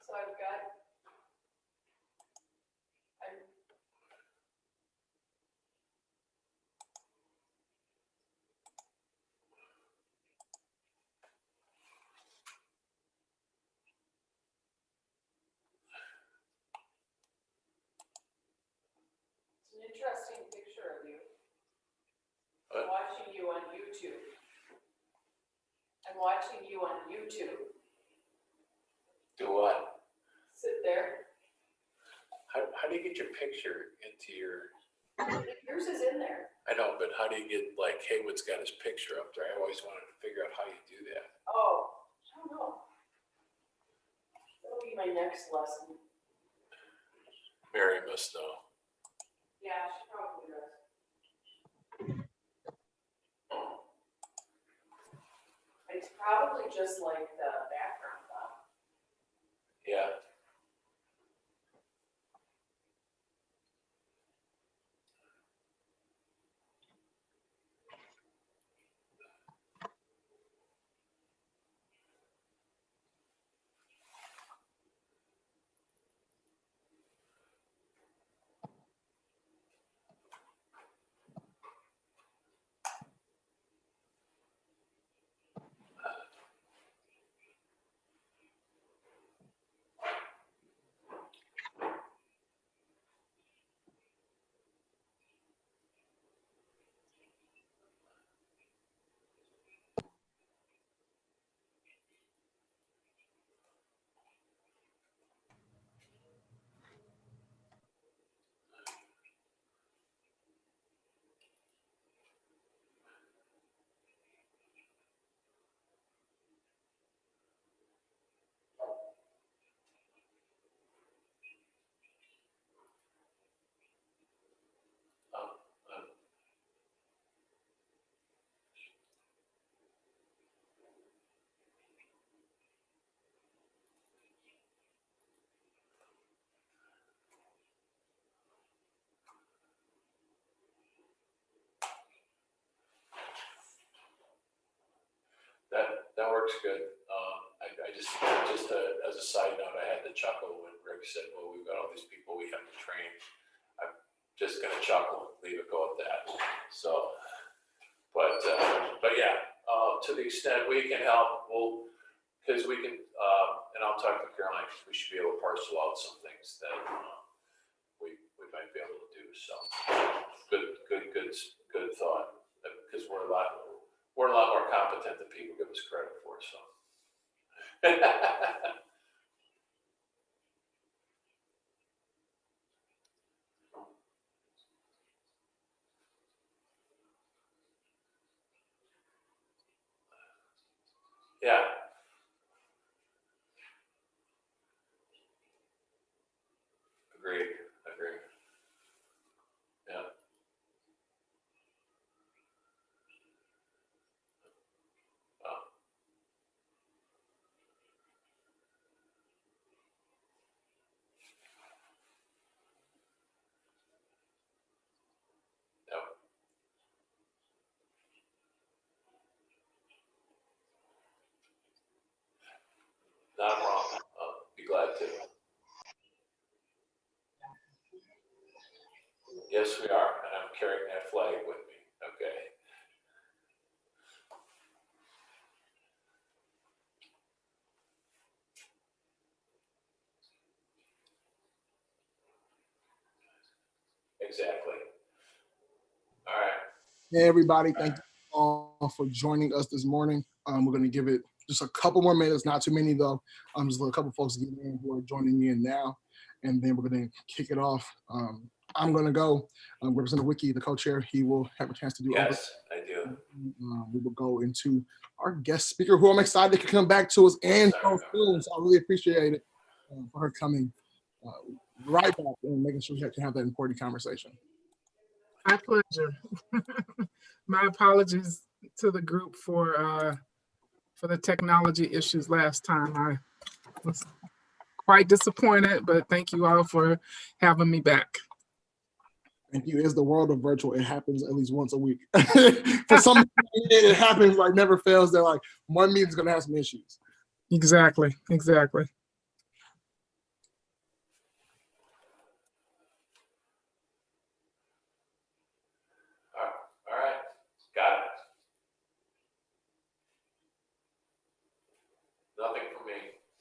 So I've got, it's an interesting picture of you. I'm watching you on YouTube. I'm watching you on YouTube. Do what? Sit there. How do you get your picture into your? Yours is in there. I know, but how do you get like Haywood's got his picture up there? I always wanted to figure out how you do that. Oh, I don't know. That'll be my next lesson. Mary must know. Yeah, she probably does. It's probably just like the background though. Yeah. That works good. I just as a side note, I had to chuckle when Rick said, "Well, we've got all these people we have to train." I'm just gonna chuckle and leave it go at that. So, but yeah, to the extent we can help, because we can, and I'll talk to Caroline because we should be able to parcel out some things that we might be able to do. So, good thought. Because we're a lot more competent than people give us credit for. So. Yeah. Agreed. Yeah. Yep. Not wrong. Be glad to. Yes, we are, and I'm carrying that flag with me. Okay. Exactly. All right. Hey, everybody. Thank you all for joining us this morning. We're going to give it just a couple more minutes, not too many though. Just a couple folks getting in who are joining me in now, and then we're going to kick it off. I'm going to go represent Wiki, the co-chair. He will have a chance to do Yes, I do. we will go into our guest speaker, who I'm excited to come back to us and so soon. So I really appreciate it for her coming right back and making sure we can have that important conversation. My pleasure. My apologies to the group for the technology issues last time. I was quite disappointed, but thank you all for having me back. Thank you. It's the world of virtual. It happens at least once a week. For some, it happens like never fails. They're like, one meeting's going to have some issues. Exactly.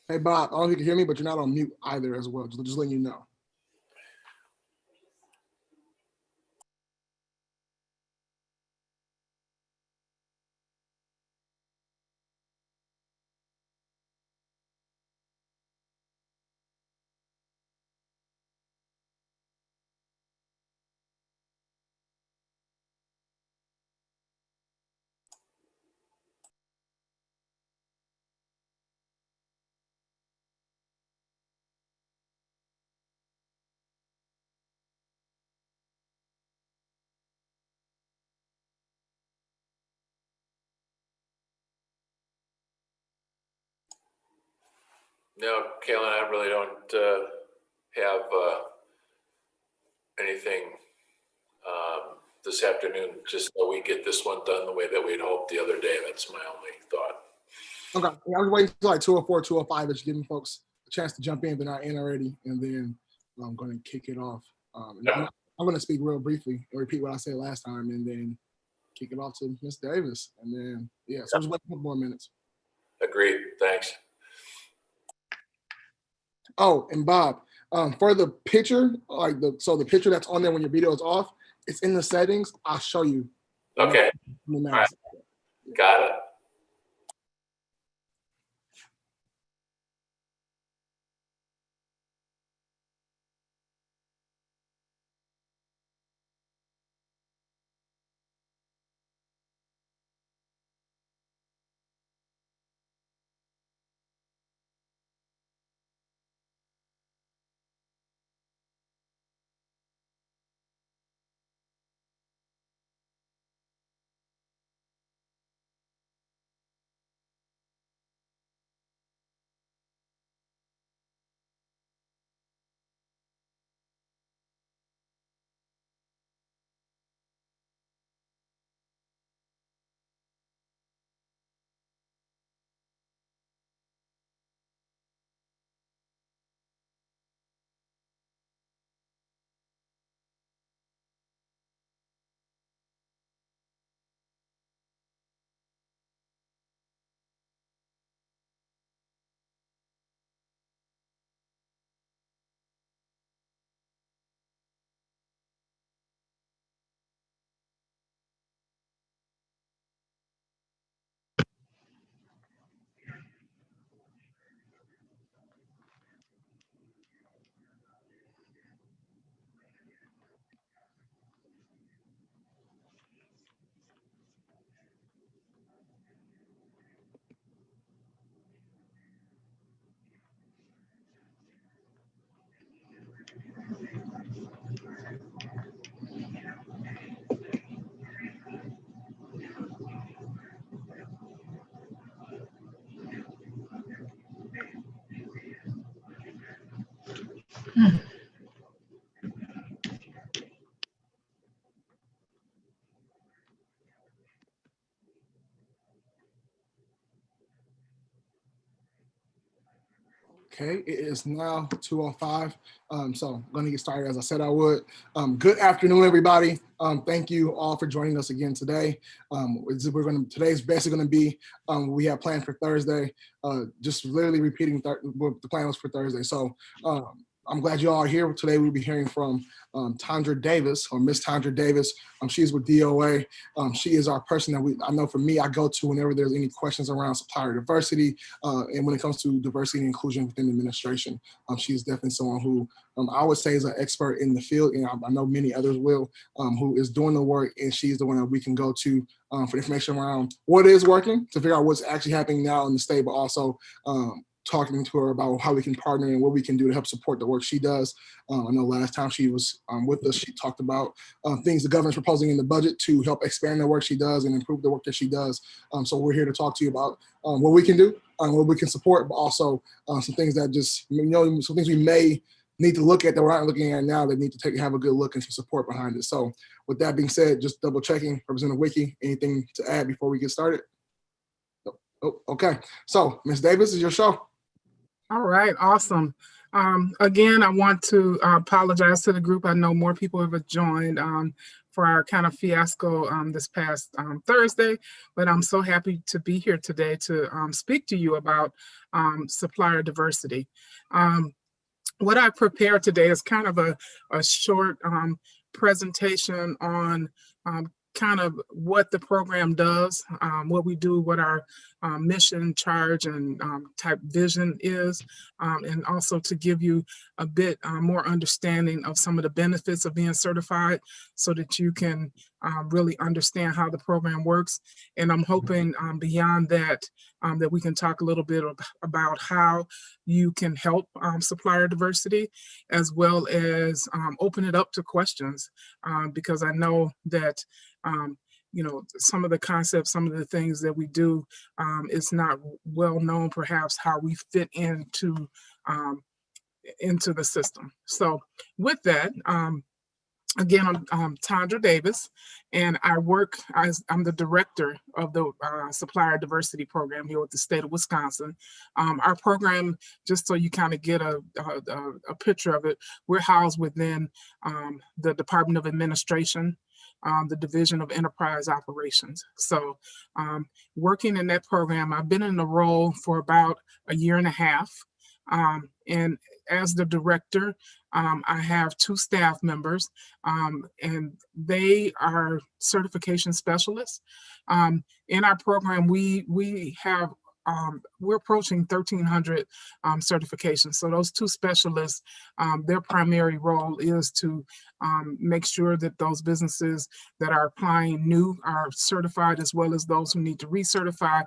Hey, Bob, I don't know if you can hear me, but you're not on mute either as well. Just letting you know. No, Kaylin, I really don't have anything this afternoon, just so we get this one done the way that we'd hoped the other day. That's my only thought. Okay, yeah, I was waiting until like 2:04, 2:05, just giving folks a chance to jump in if they're not in already, and then I'm going to kick it off. I'm going to speak real briefly and repeat what I said last time, and then kick it off to Ms. Davis, and then so just wait a couple more minutes. Agreed. Thanks. Oh, and Bob, for the picture, the picture that's on there when your video is off, it's in the settings. I'll show you. Okay. All right. Got it. Okay, it is now 2:05. So I'm going to get started as I said I would. Good afternoon, everybody. Thank you all for joining us again today. Today's basically going to be what we have planned for Thursday. Just literally repeating what the plan was for Thursday. So I'm glad you all are here. Today we'll be hearing from Tondra Davis, or Miss Tondra Davis. She is with DOA. She is our person that I know for me, I go to whenever there's any questions around supplier diversity, and when it comes to diversity and inclusion within the administration. She is definitely someone who I would say is an expert in the field, and I know many others will, who is doing the work, and she's the one that we can go to for information around what is working, to figure out what's actually happening now in the state, but also talking to her about how we can partner and what we can do to help support the work she does. I know last time she was with us, she talked about things the governor's proposing in the budget to help expand the work she does and improve the work that she does. So we're here to talk to you about what we can do, what we can support, but also some things that just, some things we may need to look at that we're not looking at now that need to have a good look and some support behind it. So with that being said, just double checking, Representative Wiki, anything to add before we get started? Oh, okay. So Ms. Davis, is your show. All right, awesome. Again, I want to apologize to the group. I know more people have joined for our kind of fiasco this past Thursday, but I'm so happy to be here today to speak to you about supplier diversity. What I prepared today is kind of a short presentation on kind of what the program does, what we do, what our mission, charge, and type vision is, and also to give you a bit more understanding of some of the benefits of being certified so that you can really understand how the program works. And I'm hoping beyond that, that we can talk a little bit about how you can help supplier diversity, as well as open it up to questions, because I know that you know, some of the concepts, some of the things that we do, it's not well known perhaps how we fit into the system. So with that, again, I'm Tondra Davis, and I'm the director of the Supplier Diversity Program here with the state of Wisconsin. Our program, just so you kind of get a picture of it, we're housed within the Department of Administration, the Division of Enterprise Operations. So working in that program, I've been in the role for about a year and a half. And as the director, I have 2 staff members, and they are certification specialists. In our program, we have we're approaching 1,300 certifications. So those 2 specialists, their primary role is to make sure that those businesses that are applying new are certified, as well as those who need to recertify.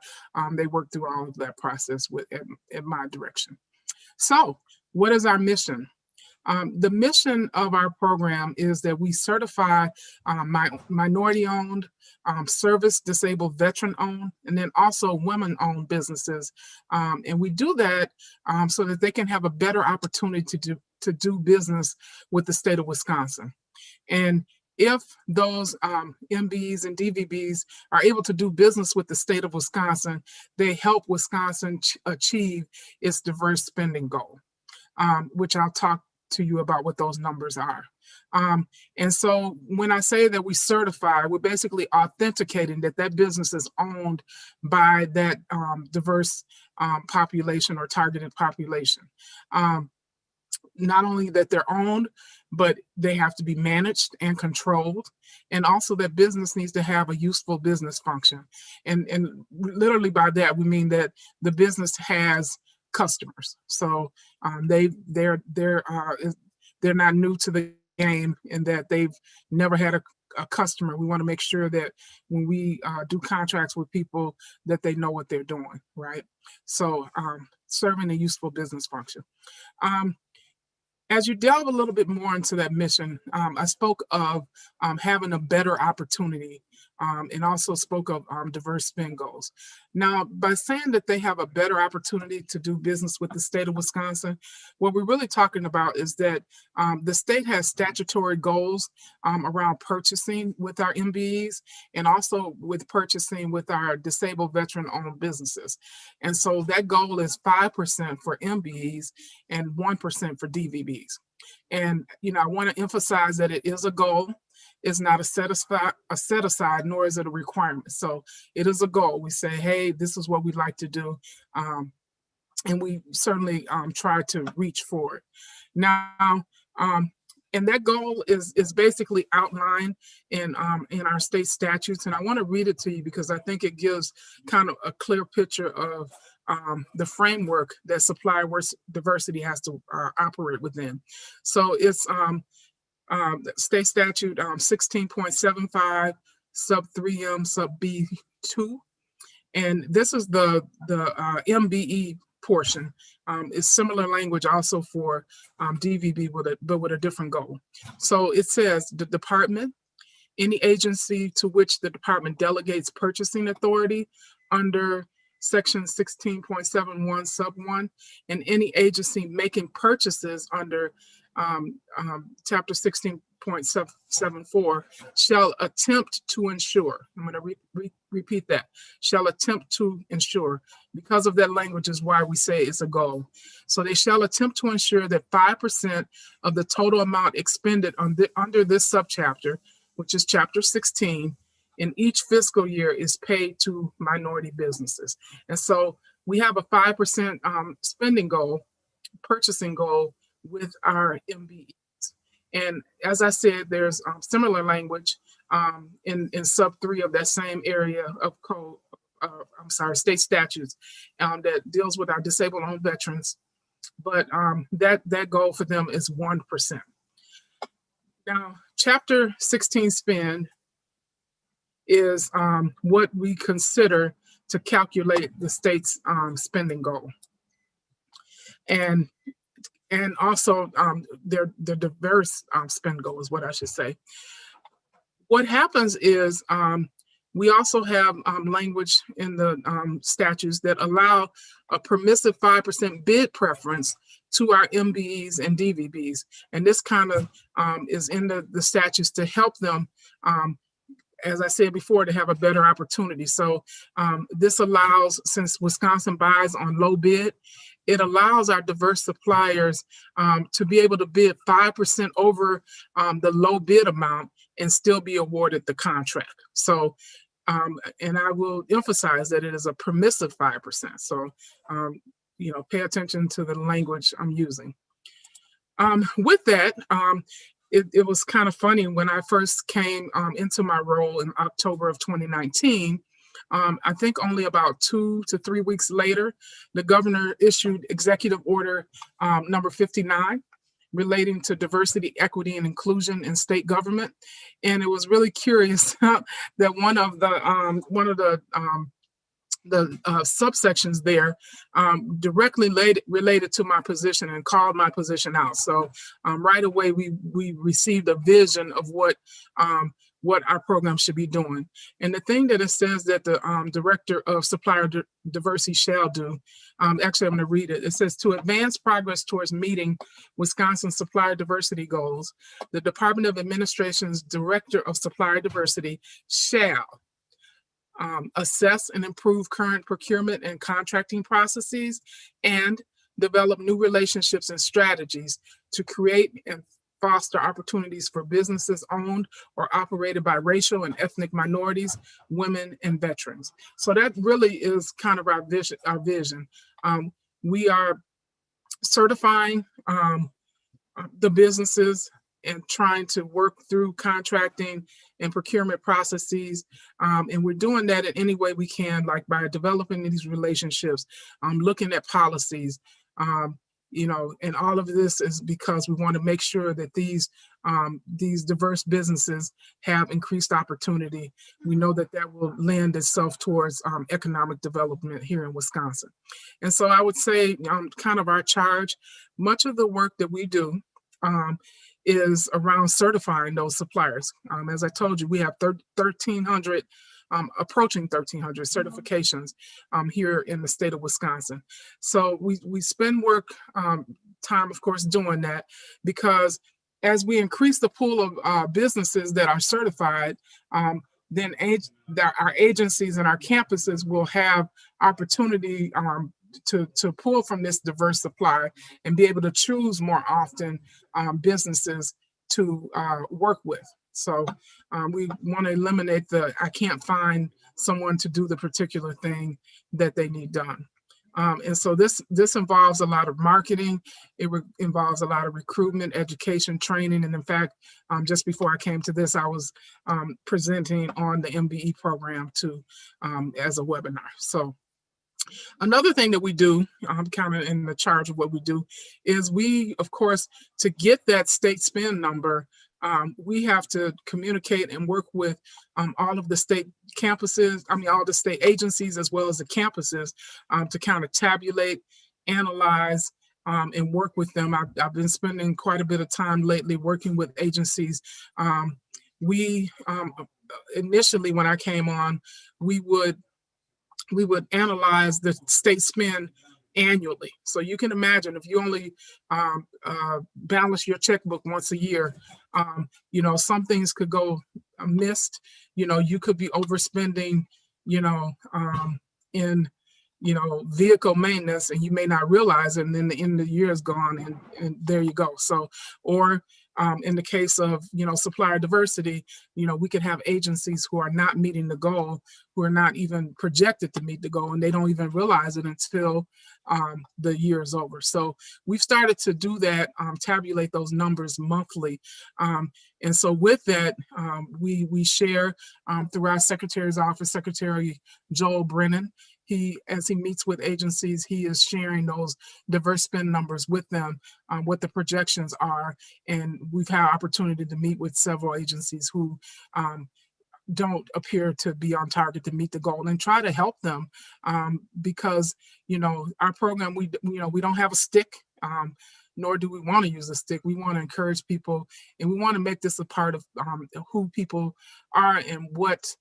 They work through all of that process at my direction. So what is our mission? The mission of our program is that we certify minority-owned, service-disabled, veteran-owned, and then also women-owned businesses. And we do that so that they can have a better opportunity to do business with the state of Wisconsin. And if those MBs and DVBs are able to do business with the state of Wisconsin, they help Wisconsin achieve its diverse spending goal, which I'll talk to you about what those numbers are. And so when I say that we certify, we're basically authenticating that that business is owned by that diverse population or targeted population. Not only that they're owned, but they have to be managed and controlled. And also that business needs to have a useful business function. And literally by that, we mean that the business has customers. So they're not new to the game, in that they've never had a customer. We want to make sure that when we do contracts with people, that they know what they're doing, right? So serving a useful business function. As you delve a little bit more into that mission, I spoke of having a better opportunity, and also spoke of diverse spend goals. Now, by saying that they have a better opportunity to do business with the state of Wisconsin, what we're really talking about is that the state has statutory goals around purchasing with our MBEs, and also with purchasing with our disabled veteran-owned businesses. And so that goal is 5% for MBEs and 1% for DVBs. And, you know, I want to emphasize that it is a goal. It's not a set aside, nor is it a requirement. So it is a goal. We say, hey, this is what we'd like to do. And we certainly try to reach for it. Now, and that goal is basically outlined in our state statutes. And I want to read it to you because I think it gives kind of a clear picture of the framework that supplier diversity has to operate within. So it's state statute 16.75 sub 3M sub B2. And this is the MBE portion. It's similar language also for DVB, but with a different goal. So it says the department, any agency to which the department delegates purchasing authority under section 16.71 sub 1, and any agency making purchases under chapter 16.74 shall attempt to ensure. I'm going to repeat that. Shall attempt to ensure. Because of that language is why we say it's a goal. So they shall attempt to ensure that 5% of the total amount expended under this subchapter which is Chapter 16, in each fiscal year is paid to minority businesses. And so we have a 5% spending goal, purchasing goal with our MBEs. And as I said, there's similar language in sub 3 of that same area of code, state statutes that deals with our disabled owned veterans. But that goal for them is 1%. Now, Chapter 16 spend is what we consider to calculate the state's spending goal. And also their diverse spend goal is what I should say. What happens is we also have language in the statutes that allow a permissive 5% bid preference to our MBEs and DVBs. And this kind of is in the statutes to help them, as I said before, to have a better opportunity. So this allows, since Wisconsin buys on low bid, it allows our diverse suppliers to be able to bid 5% over the low bid amount and still be awarded the contract. So, and I will emphasize that it is a permissive 5%. So, pay attention to the language I'm using. With that, it was kind of funny when I first came into my role in October of 2019. I think only about 2 to 3 weeks later, the governor issued Executive Order number 59 relating to diversity, equity, and inclusion in state government. And it was really curious that one of the subsections there directly related to my position and called my position out. So right away, we received a vision of what our program should be doing. And the thing that it says that the Director of Supplier Diversity shall do, actually I'm going to read it. It says, to advance progress towards meeting Wisconsin supplier diversity goals, the Department of Administration's Director of Supplier Diversity shall assess and improve current procurement and contracting processes and develop new relationships and strategies to create and foster opportunities for businesses owned or operated by racial and ethnic minorities, women, and veterans. So that really is kind of our vision. We are certifying the businesses and trying to work through contracting and procurement processes. And we're doing that in any way we can, like by developing these relationships, looking at policies, and all of this is because we want to make sure that these diverse businesses have increased opportunity. We know that that will lend itself towards economic development here in Wisconsin. And so I would say kind of our charge, much of the work that we do is around certifying those suppliers. As I told you, we have 1,300 approaching 1,300 certifications here in the state of Wisconsin. So we spend time, of course, doing that, because as we increase the pool of businesses that are certified, then our agencies and our campuses will have opportunity to pull from this diverse supply and be able to choose more often businesses to work with. So we want to eliminate I can't find someone to do the particular thing that they need done. And so this involves a lot of marketing. It involves a lot of recruitment, education, training. And in fact, just before I came to this, I was presenting on the MBE program too as a webinar. So another thing that we do, I'm kind of in the charge of what we do, is we, of course, to get that state spend number, we have to communicate and work with all of the state campuses, all the state agencies, as well as the campuses to kind of tabulate, analyze, and work with them. I've been spending quite a bit of time lately working with agencies. We initially, when I came on, we would analyze the state spend annually. So you can imagine if you only balance your checkbook once a year, some things could go missed. You could be overspending, in vehicle maintenance, and you may not realize it, and then the end of the year is gone, and there you go. So, or In the case of, supplier diversity, we could have agencies who are not meeting the goal, who are not even projected to meet the goal, and they don't even realize it until the year is over. So we've started to do that, tabulate those numbers monthly. And so with that, we share through our Secretary's office, Secretary Joel Brennan. As he meets with agencies, he is sharing those diverse spend numbers with them, what the projections are. And we've had opportunity to meet with several agencies who don't appear to be on target to meet the goal, and try to help them because, our program, we don't have a stick, nor do we want to use a stick. We want to encourage people, and we want to make this a part of who people are and what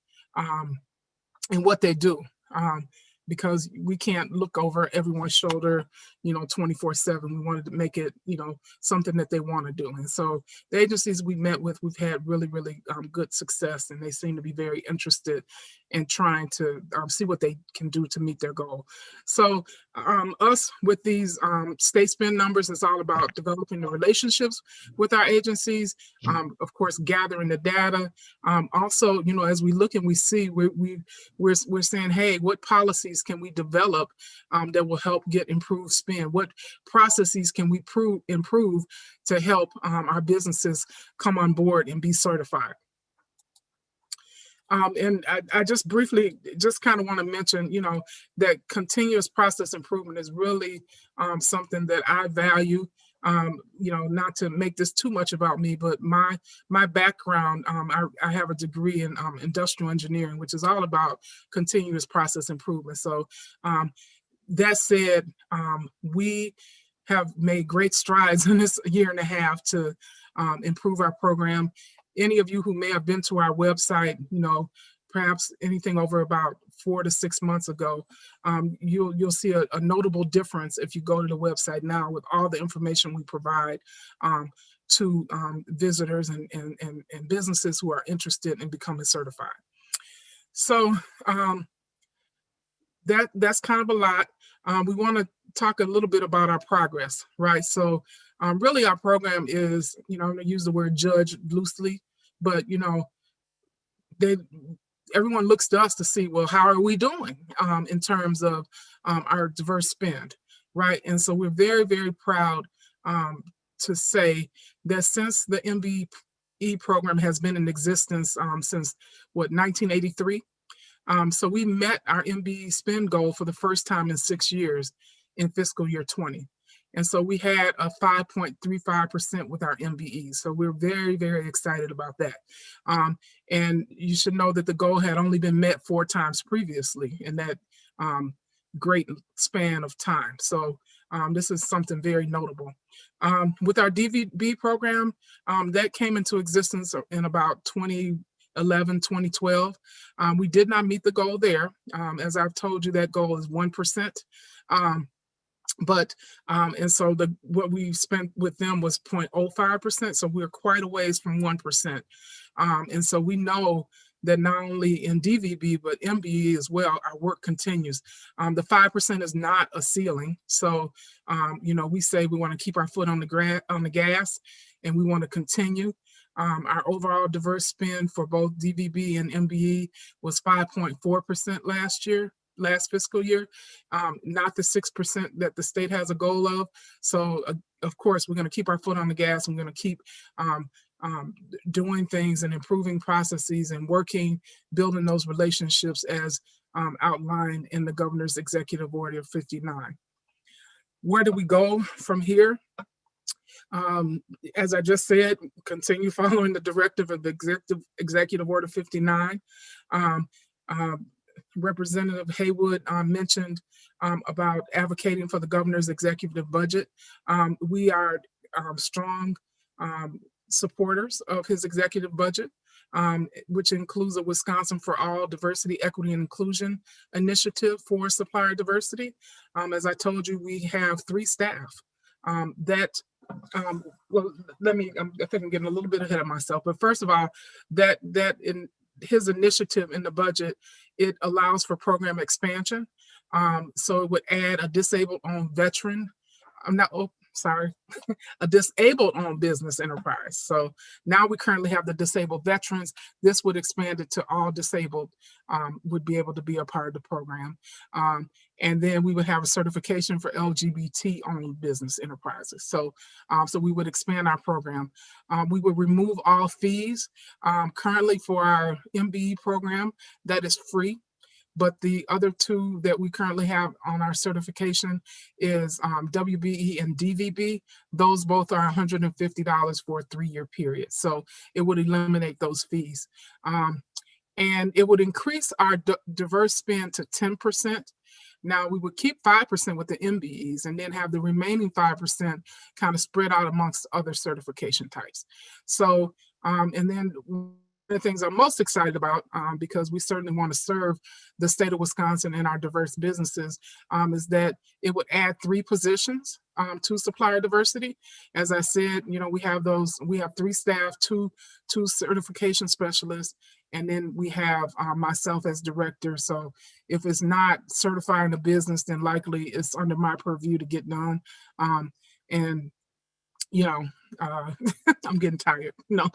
they do. Because we can't look over everyone's shoulder, 24/7. We wanted to make it, something that they want to do. And so the agencies we met with, we've had really, really good success, and they seem to be very interested in trying to see what they can do to meet their goal. So us with these state spend numbers, it's all about developing the relationships with our agencies, of course, gathering the data. Also, as we look and we see, we're saying, hey, what policies can we develop that will help get improved spend? What processes can we improve to help our businesses come on board and be certified? And I just briefly kind of want to mention, that continuous process improvement is really something that I value. Not to make this too much about me, but my background, I have a degree in industrial engineering, which is all about continuous process improvement. So that said, we have made great strides in this year and a half to improve our program. Any of you who may have been to our website, perhaps anything over about 4 to 6 months ago, you'll see a notable difference if you go to the website now with all the information we provide to visitors and businesses who are interested in becoming certified. So that's kind of a lot. We want to talk a little bit about our progress, right? So really our program is, I'm going to use the word judge loosely, but everyone looks to us to see, well, how are we doing in terms of our diverse spend, right? And so we're very, very proud to say that since the MBE program has been in existence since 1983. So we met our MBE spend goal for the first time in 6 years in fiscal year 20. And so we had a 5.35% with our MBE. So we're very, very excited about that. And you should know that the goal had only been met 4 times previously in that great span of time. So this is something very notable. With our DVB program, that came into existence in about 2011, 2012. We did not meet the goal there. As I've told you, that goal is 1%. And so what we spent with them was 0.05%. So we're quite a ways from 1%. And so we know that not only in DVB, but MBE as well, our work continues. The 5% is not a ceiling. So, we say we want to keep our foot on the gas, and we want to continue. Our overall diverse spend for both DVB and MBE was 5.4% last fiscal year, not the 6% that the state has a goal of. So, of course, we're going to keep our foot on the gas. We're going to keep doing things and improving processes and building those relationships as outlined in the Governor's Executive Order 59. Where do we go from here? As I just said, continue following the directive of the Executive Order 59. Representative Haywood mentioned about advocating for the governor's executive budget. We are strong supporters of his executive budget, which includes a Wisconsin for All Diversity, Equity, and Inclusion initiative for supplier diversity. As I told you, we have 3 staff well, I think I'm getting a little bit ahead of myself, but first of all, that in his initiative in the budget, it allows for program expansion. So it would add a disabled-owned veteran. sorry, a disabled-owned business enterprise. So now we currently have the disabled veterans. This would expand it to all disabled would be able to be a part of the program. And then we would have a certification for LGBT-owned business enterprises. So, so we would expand our program. We would remove all fees. Currently for our MBE program, that is free. But the other two that we currently have on our certification is WBE and DVB. Those both are $150 for a 3-year period. So it would eliminate those fees. And it would increase our diverse spend to 10%. Now we would keep 5% with the MBEs and then have the remaining 5% kind of spread out amongst other certification types. So, and then the things I'm most excited about, because we certainly want to serve the state of Wisconsin and our diverse businesses, is that it would add 3 positions to supplier diversity. As I said, you know, we have 3 staff, two certification specialists, and then we have myself as director. So if it's not certifying the business, then likely it's under my purview to get done. And you know, I'm getting tired. No,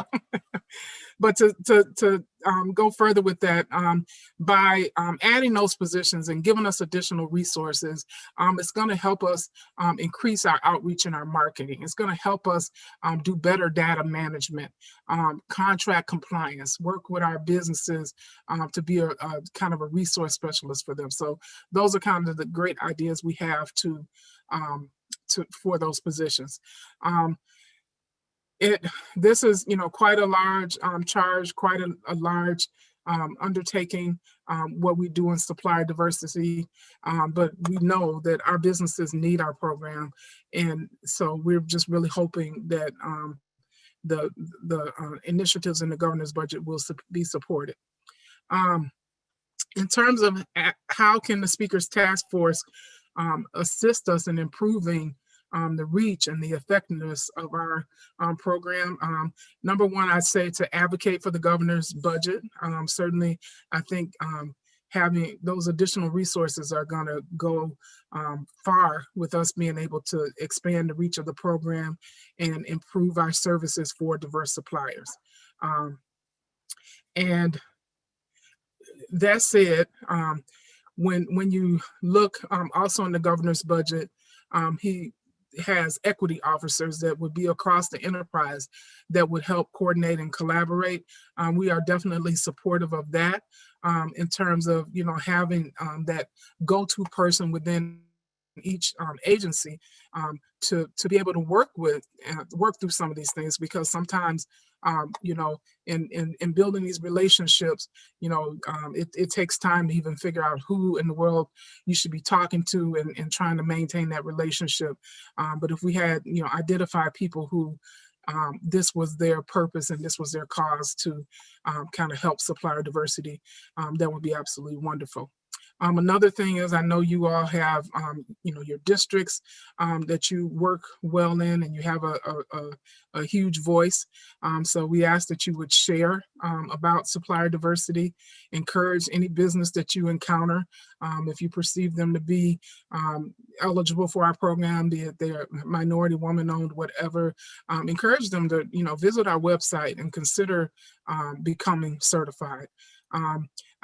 but to go further with that, by adding those positions and giving us additional resources, it's going to help us increase our outreach and our marketing. It's going to help us do better data management, contract compliance, work with our businesses to be a kind of a resource specialist for them. So those are kind of the great ideas we have for those positions. This is, you know, quite a large charge, quite a large undertaking, what we do in supplier diversity, but we know that our businesses need our program, and so we're just really hoping that the initiatives in the governor's budget will be supported. In terms of how can the Speaker's Task Force assist us in improving the reach and the effectiveness of our program. Number one, I'd say to advocate for the governor's budget. Certainly, I think having those additional resources are going to go far with us being able to expand the reach of the program and improve our services for diverse suppliers. And that said, when you look also in the governor's budget, he has equity officers that would be across the enterprise that would help coordinate and collaborate. We are definitely supportive of that in terms of, you know, having that go-to person within each agency to be able to work through some of these things, because sometimes you know, in building these relationships, you know, it takes time to even figure out who in the world you should be talking to and trying to maintain that relationship. But if we had, you know, identified people who this was their purpose and this was their cause to kind of help supplier diversity, that would be absolutely wonderful. Another thing is, I know you all have, you know, your districts that you work well in, and you have a huge voice. So we ask that you would share about supplier diversity, encourage any business that you encounter. If you perceive them to be eligible for our program, be it they're minority, woman-owned, whatever, encourage them to, you know, visit our website and consider becoming certified.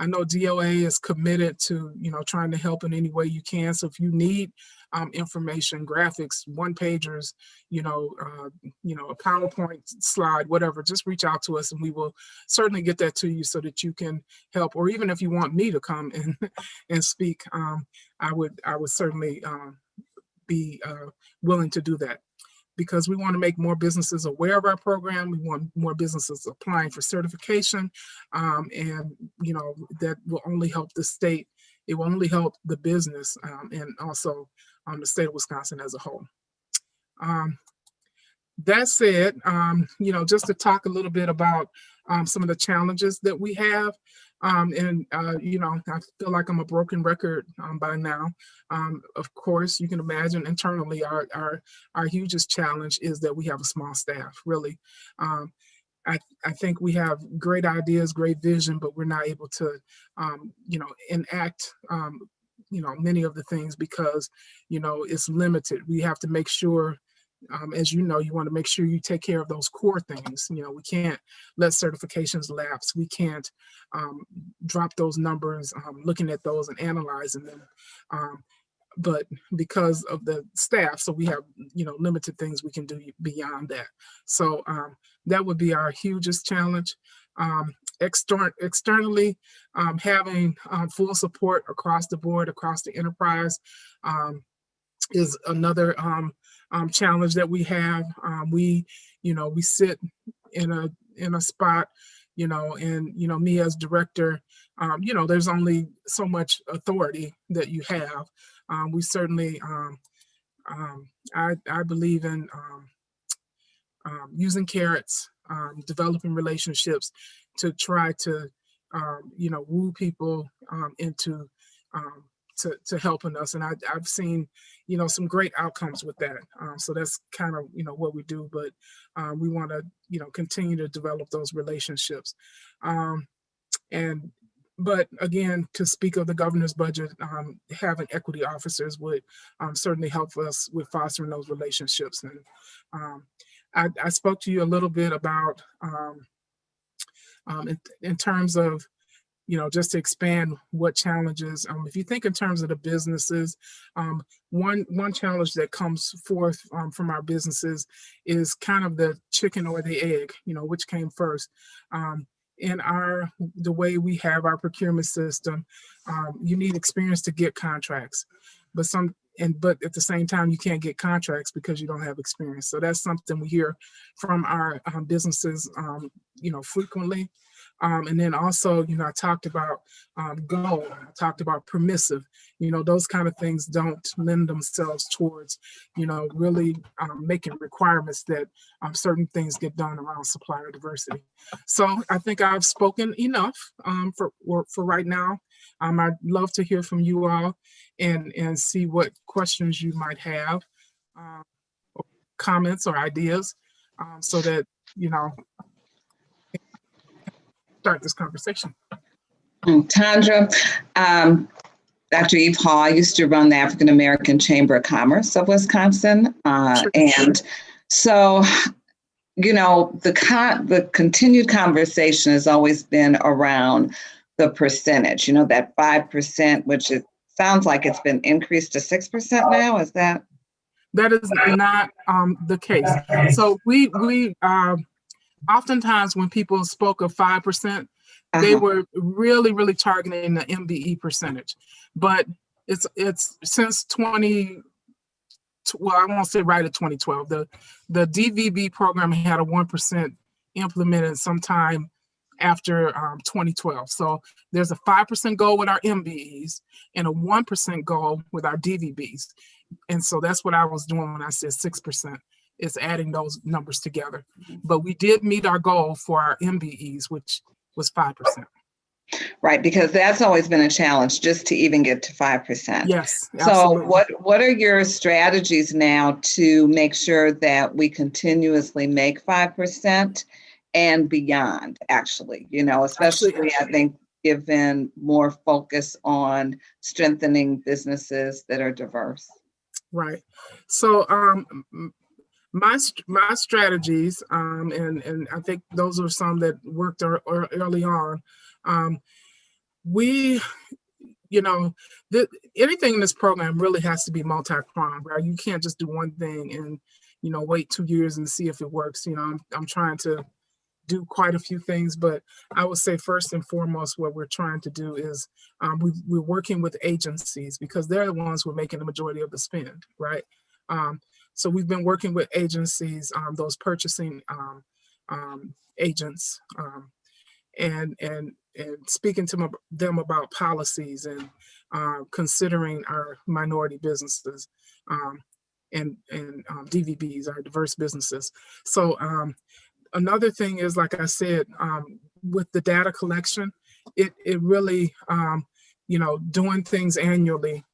I know DOA is committed to, you know, trying to help in any way you can. So if you need information, graphics, one-pagers, you know, a PowerPoint slide, whatever, just reach out to us and we will certainly get that to you so that you can help. Or even if you want me to come and speak, I would certainly be willing to do that, because we want to make more businesses aware of our program. We want more businesses applying for certification, and you know, that will only help the state. It will only help the business and also the state of Wisconsin as a whole. That said, you know, just to talk a little bit about some of the challenges that we have. You know, I feel like I'm a broken record by now. Of course, you can imagine internally our hugest challenge is that we have a small staff, really. I think we have great ideas, great vision, but we're not able to, you know, enact, you know, many of the things because, you know, it's limited. We have to make sure as you know, you want to make sure you take care of those core things. You know, we can't let certifications lapse. We can't drop those numbers, looking at those and analyzing them. But because of the staff, so we have, you know, limited things we can do beyond that. So that would be our hugest challenge. Externally, having full support across the board, across the enterprise, is another challenge that we have. We sit in a spot, and me as director, there's only so much authority that you have. We certainly, I believe in using carrots, developing relationships to try to, woo people into to helping us. And I've seen, some great outcomes with that. So that's kind of, what we do, but we want to, continue to develop those relationships. But again, to speak of the governor's budget, having equity officers would certainly help us with fostering those relationships. And I spoke to you a little bit about, in terms of, just to expand what challenges, if you think in terms of the businesses, one challenge that comes forth from our businesses is kind of the chicken or the egg, which came first. In the way we have our procurement system, you need experience to get contracts, but at the same time, you can't get contracts because you don't have experience. So that's something we hear from our businesses, frequently. And then also, I talked about goal, I talked about permissive, those kind of things don't lend themselves towards, really making requirements that certain things get done around supplier diversity. So I think I've spoken enough for right now. I'd love to hear from you all and see what questions you might have, comments or ideas, so that, start this conversation. Tandra, Dr. Eve Hall, I used to run the African American Chamber of Commerce of Wisconsin. And so, the continued conversation has always been around the percentage, that 5%, which it sounds like it's been increased to 6% now. Is that? That is not the case. So we oftentimes when people spoke of 5%, they were really, really targeting the MBE percentage. But it's since I won't say right at 2012, the DVB program had a 1% implemented sometime after 2012. So there's a 5% goal with our MBEs and a 1% goal with our DVBs. And so that's what I was doing when I said 6%. Is adding those numbers together. But we did meet our goal for our MBEs, which was 5%. Right, because that's always been a challenge just to even get to 5%. Yes, absolutely. So what are your strategies now to make sure that we continuously make 5% and beyond, actually, especially I think given more focus on strengthening businesses that are diverse? Right. So my strategies, and I think those are some that worked early on. Anything in this program really has to be multi-pronged, right? You can't just do one thing and, wait 2 years and see if it works. I'm trying to do quite a few things, but I would say first and foremost, what we're trying to do is we're working with agencies because they're the ones who are making the majority of the spend, right? So we've been working with agencies, those purchasing agents, and speaking to them about policies and considering our minority businesses and DVBs, our diverse businesses. So another thing is, like I said, with the data collection, it really, doing things annually,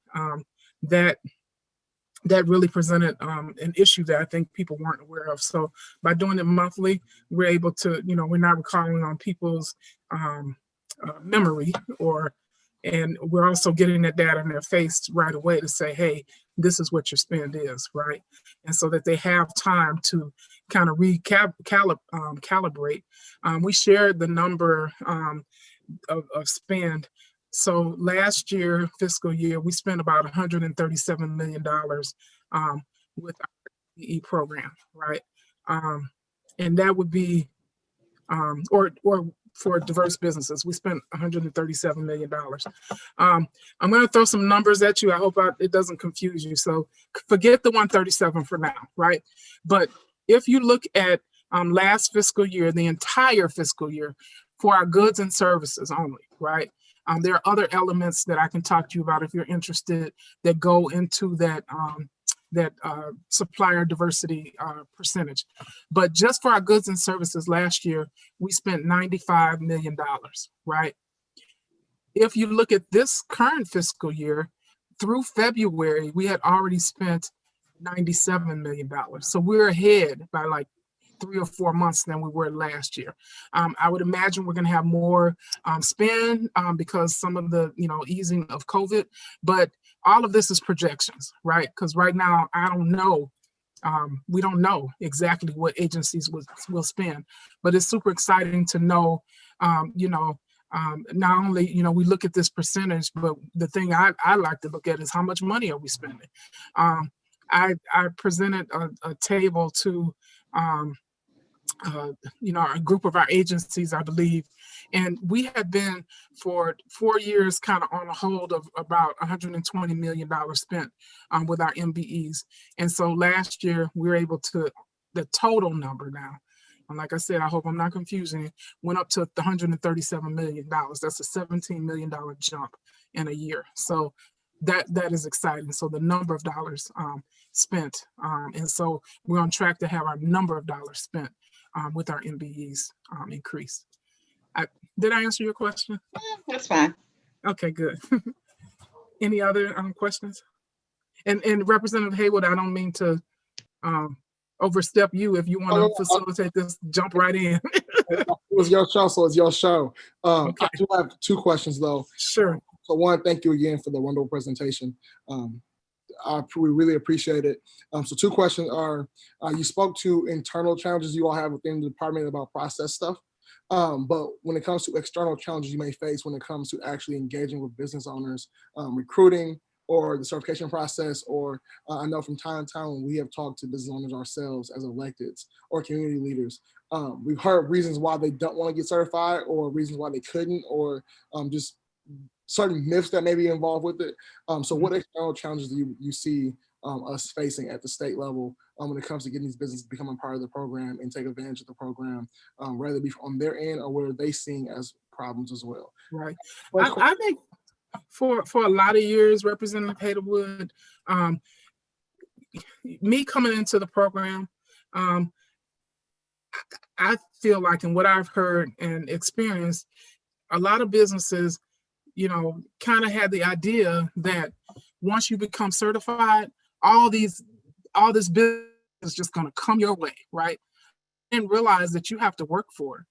that really presented an issue that I think people weren't aware of. So by doing it monthly, we're able to, we're not recalling on people's memory, and we're also getting that data in their face right away to say, hey, this is what your spend is, right? And so that they have time to kind of calibrate. We shared the number of spend. So last year, fiscal year, we spent about $137 million with our EE program, right? And that would be, or for diverse businesses, we spent $137 million. I'm going to throw some numbers at you. I hope it doesn't confuse you. So forget the 137 for now, right? But if you look at last fiscal year, the entire fiscal year for our goods and services only, right? There are other elements that I can talk to you about if you're interested that go into that supplier diversity percentage. But just for our goods and services last year, we spent $95 million, right? If you look at this current fiscal year, through February, we had already spent $97 million. So we're ahead by like 3 or 4 months than we were last year. I would imagine we're going to have more spend because some of the easing of COVID, but all of this is projections, right? Because right now I don't know. We don't know exactly what agencies will spend, but it's super exciting to know. Not only we look at this percentage, but the thing I like to look at is how much money are we spending. I presented a table to a group of our agencies, I believe, and we have been for 4 years kind of on a hold of about $120 million spent with our MBEs. And so last year we were able to, the total number now, and like I said, I hope I'm not confusing it, went up to $137 million. That's a $17 million jump in a year. So that is exciting. So the number of dollars spent, and so we're on track to have our number of dollars spent with our MBEs increase. Did I answer your question? That's fine. Okay, good. Any other questions? And Representative Haywood, I don't mean to overstep you. If you want to facilitate this, jump right in. It was your show, so it's your show. Okay. I do have 2 questions though. Sure. So one, thank you again for the wonderful presentation. We really appreciate it. So 2 questions are, you spoke to internal challenges you all have within the department about process stuff. But when it comes to external challenges you may face when it comes to actually engaging with business owners, recruiting or the certification process, or I know from time to time when we have talked to business owners ourselves as electeds or community leaders, we've heard reasons why they don't want to get certified or reasons why they couldn't, or just certain myths that may be involved with it. So what external challenges do you see us facing at the state level when it comes to getting these businesses becoming part of the program and take advantage of the program, whether it be on their end or what are they seeing as problems as well? Right. I think for a lot of years, Representative Haywood, me coming into the program, I feel like, and what I've heard and experienced, a lot of businesses kind of had the idea that once you become certified, all this business is just going to come your way, right? And realize that you have to work for it.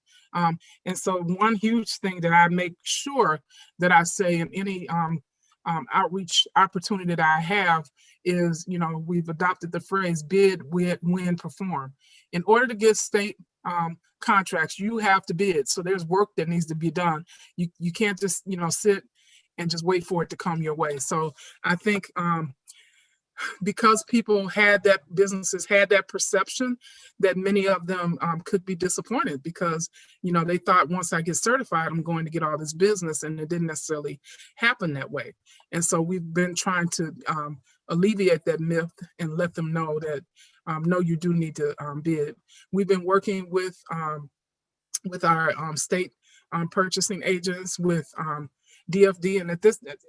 And so one huge thing that I make sure that I say in any outreach opportunity that I have is, we've adopted the phrase bid, win, perform. In order to get state contracts, you have to bid. So there's work that needs to be done. You can't just, sit and just wait for it to come your way. So I think because businesses had that perception, that many of them could be disappointed because, they thought once I get certified, I'm going to get all this business, and it didn't necessarily happen that way. And so we've been trying to alleviate that myth and let them know that, no, you do need to bid. We've been working with our state purchasing agents, with DFD, and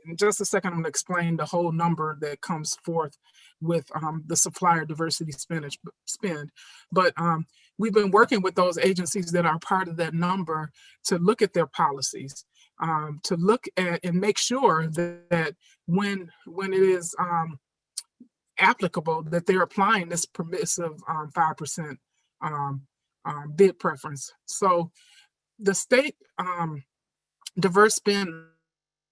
in just a second, I'm going to explain the whole number that comes forth with the supplier diversity spend. But we've been working with those agencies that are part of that number to look at their policies, to look at and make sure that when it is applicable, that they're applying this permissive 5% bid preference. So the state diverse spend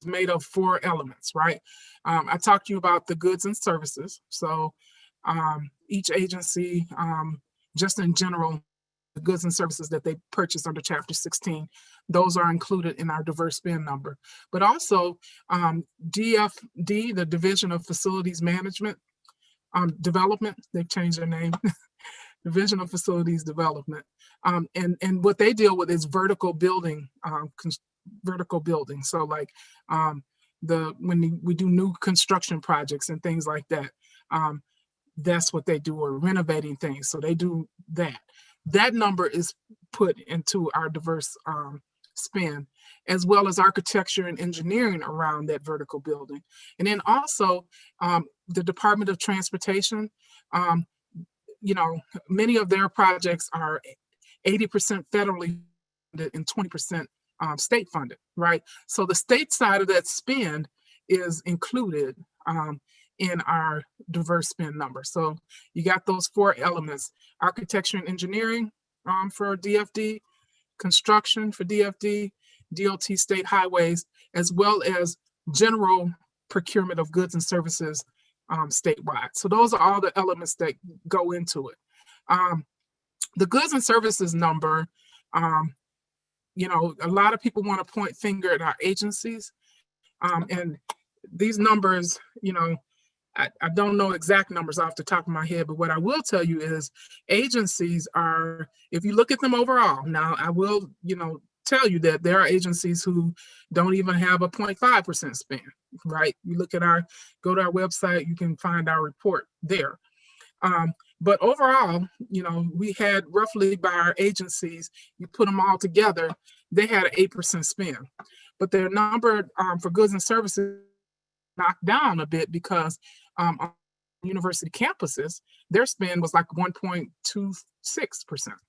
made of 4 elements, right? I talked to you about the goods and services. So each agency, just in general, the goods and services that they purchase under Chapter 16, those are included in our diverse spend number. But also DFD, the Division of Facilities Management Development, they've changed their name, Division of Facilities Development. And what they deal with is vertical building, vertical building. So like when we do new construction projects and things like that, that's what they do, or renovating things. So they do that. That number is put into our diverse spend, as well as architecture and engineering around that vertical building. And then also the Department of Transportation, you know, many of their projects are 80% federally funded and 20% state funded, right? So the state side of that spend is included in our diverse spend number. So you got those 4 elements: architecture and engineering for DFD, construction for DFD, DOT state highways, as well as general procurement of goods and services statewide. So those are all the elements that go into it. The goods and services number, you know, a lot of people want to point finger at our agencies. And these numbers, you know, I don't know exact numbers off the top of my head, but what I will tell you is agencies are, if you look at them overall, now I will, you know, tell you that there are agencies who don't even have a 0.5% spend, right? You look at go to our website, you can find our report there. But overall, you know, we had roughly, by our agencies, you put them all together, they had an 8% spend. But their number for goods and services knocked down a bit because on university campuses, their spend was like 1.26%.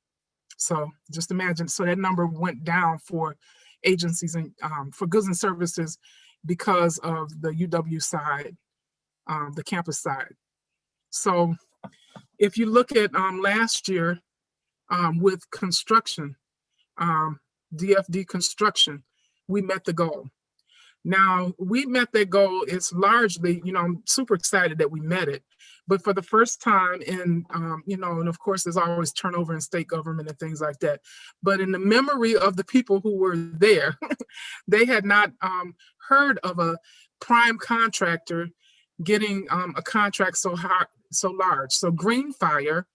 So just imagine, so that number went down for agencies and for goods and services because of the UW side, the campus side. So if you look at last year with construction, DFD construction, we met the goal. Now, we met that goal. It's largely, you know, I'm super excited that we met it. But for the first time in, you know, and of course, there's always turnover in state government and things like that. But in the memory of the people who were there, they had not heard of a prime contractor getting a contract so large. So Greenfire,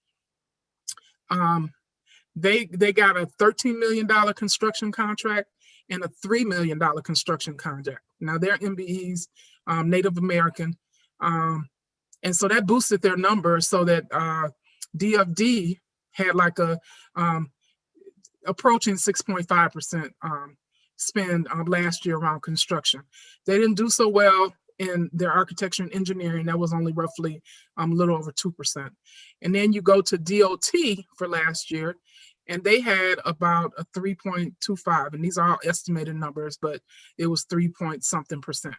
they got a $13 million construction contract and a $3 million construction contract. Now they're MBEs, Native American. And so that boosted their number so that DFD had like a approaching 6.5% spend last year around construction. They didn't do so well in their architecture and engineering. That was only roughly a little over 2%. And then you go to DOT for last year, and they had about a 3.25, and these are all estimated numbers, but it was 3-point-something%.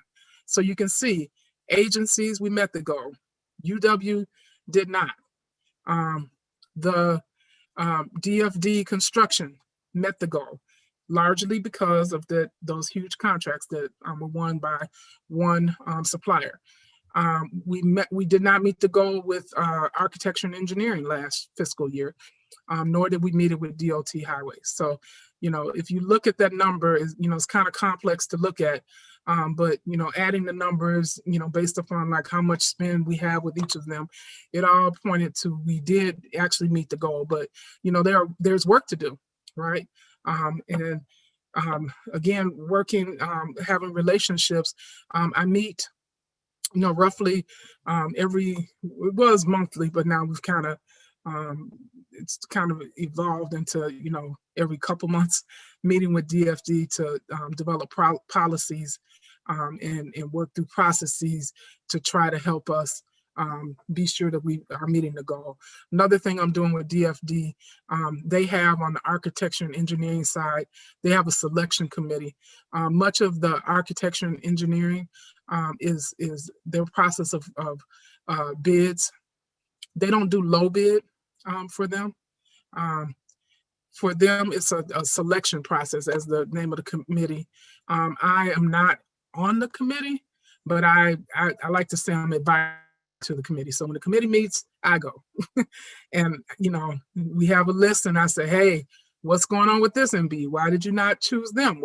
So you can see agencies, we met the goal. UW did not. The DFD construction met the goal, largely because of those huge contracts that were won by one supplier. We did not meet the goal with architecture and engineering last fiscal year, nor did we meet it with DOT highways. So, you know, if you look at that number, you know, it's kind of complex to look at, but, you know, adding the numbers, you know, based upon like how much spend we have with each of them, it all pointed to we did actually meet the goal, but, you know, there's work to do, right? And again, working, having relationships, I meet, you know, roughly it was monthly, but now we've kind of, it's kind of evolved into, you know, every couple months meeting with DFD to develop policies and work through processes to try to help us be sure that we are meeting the goal. Another thing I'm doing with DFD, they have on the architecture and engineering side, they have a selection committee. Much of the architecture and engineering is their process of bids. They don't do low bid for them. For them, it's a selection process, as the name of the committee. I am not on the committee, but I like to say I'm advised to the committee. So when the committee meets, I go. And, we have a list and I say, hey, what's going on with this MB? Why did you not choose them?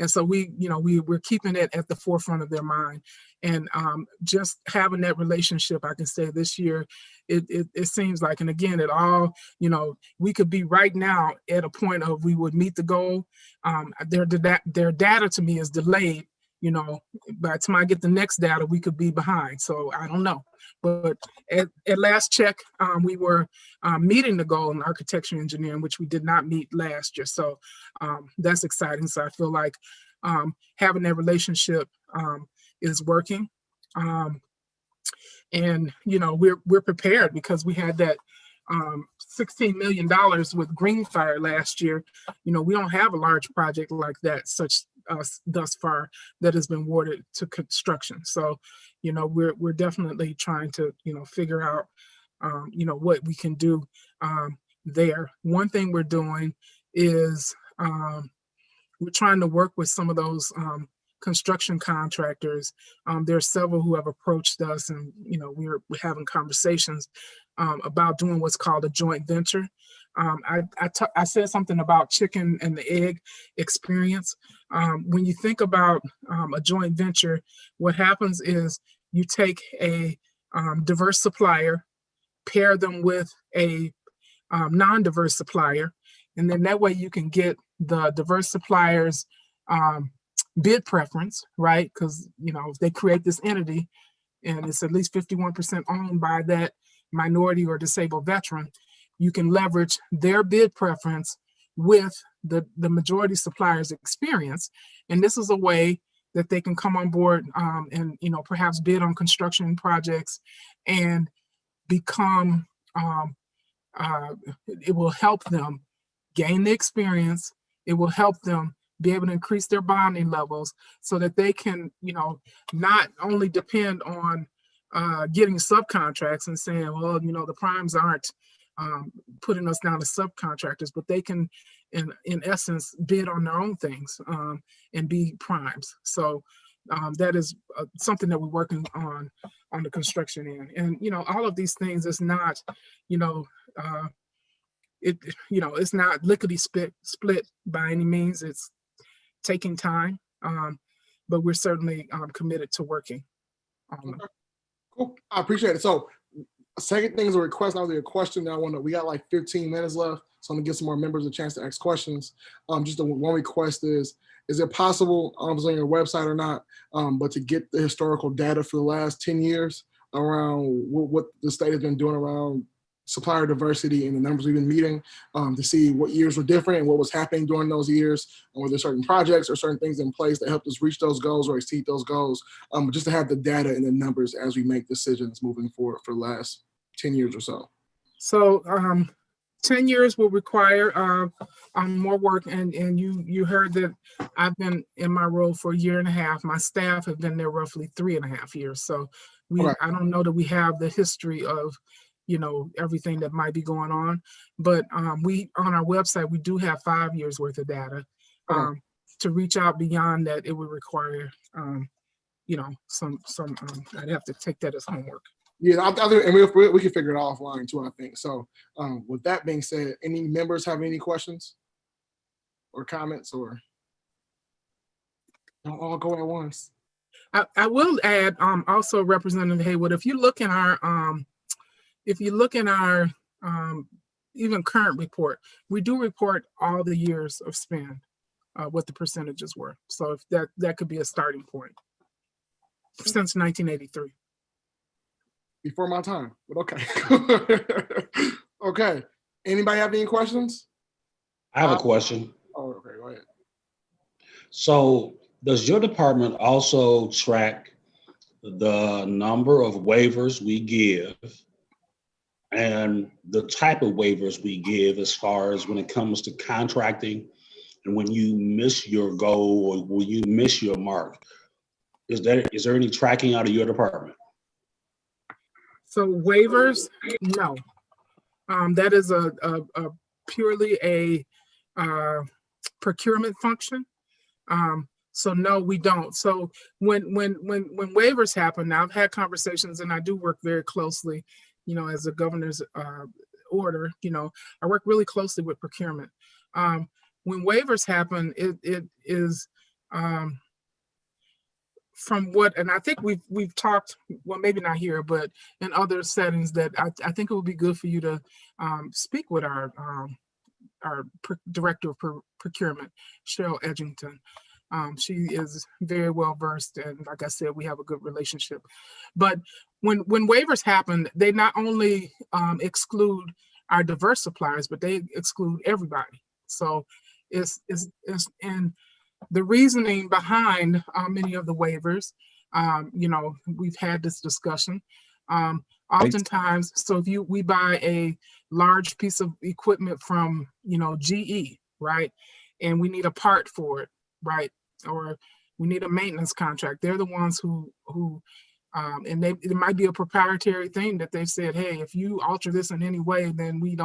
And so we're keeping it at the forefront of their mind. And just having that relationship, I can say this year, it seems like, and again, it all, we could be right now at a point of we would meet the goal. Their data to me is delayed. By the time I get the next data, we could be behind. So I don't know. But at last check, we were meeting the goal in architecture and engineering, which we did not meet last year. So that's exciting. So I feel like having that relationship is working. And, we're prepared because we had that $16 million with Greenfire last year. We don't have a large project like that thus far that has been awarded to construction. So, we're definitely trying to, figure out, what we can do there. One thing we're doing is we're trying to work with some of those construction contractors. There are several who have approached us, and we're having conversations about doing what's called a joint venture. I said something about chicken and the egg experience. When you think about a joint venture, what happens is you take a diverse supplier, pair them with a non-diverse supplier, and then that way you can get the diverse suppliers bid preference, right? Because if they create this entity and it's at least 51% owned by that minority or disabled veteran, you can leverage their bid preference with the majority supplier's experience. And this is a way that they can come on board and perhaps bid on construction projects and become, it will help them gain the experience. It will help them be able to increase their bonding levels so that they can, not only depend on getting subcontracts and saying, well, the primes aren't putting us down to subcontractors, but they can, in essence, bid on their own things and be primes. So that is something that we're working on the construction end. And, all of these things is not, it's not lickety split by any means. It's taking time, but we're certainly committed to working on them. Cool, I appreciate it. So second thing is a request, not really a question that we got like 15 minutes left. So I'm gonna give some more members a chance to ask questions. Just the one request is it possible, I don't know if it's on your website or not, but to get the historical data for the last 10 years around what the state has been doing around supplier diversity and the numbers we've been meeting, to see what years were different and what was happening during those years, and were there certain projects or certain things in place that helped us reach those goals or exceed those goals, just to have the data and the numbers as we make decisions moving forward for the last 10 years or so. So 10 years will require more work, and you heard that I've been in my role for a year and a half. My staff have been there roughly 3.5 years. So I don't know that we have the history of everything that might be going on, but we on our website we do have 5 years worth of data. To reach out beyond that, it would require some I'd have to take that as homework. Yeah, and we can figure it out offline too, I think. So with that being said, any members have any questions or comments, or don't all go at once? I will add also, Representative Haywood, if you look in our even current report, we do report all the years of spend, what the percentages were. So if that could be a starting point since 1983. Before my time, but okay. Okay. Anybody have any questions? I have a question. Oh, okay, go ahead. So does your department also track the number of waivers we give and the type of waivers we give as far as when it comes to contracting and when you miss your goal or when you miss your mark? Is there any tracking out of your department? So waivers, no. That is a purely a procurement function. So no, we don't. So when waivers happen, now I've had conversations, and I do work very closely, as a governor's order, I work really closely with procurement. When waivers happen, it is from what, and I think we've talked, well, maybe not here, but in other settings, that I think it would be good for you to speak with our director of procurement, Cheryl Edgington. She is very well versed, and like I said, we have a good relationship. But when waivers happen, they not only exclude our diverse suppliers, but they exclude everybody. So it's and the reasoning behind many of the waivers, we've had this discussion. Oftentimes, so if we buy a large piece of equipment from, GE, right? And we need a part for it, right? Or we need a maintenance contract. They're the ones who and it might be a proprietary thing that they've said, hey, if you alter this in any way, then we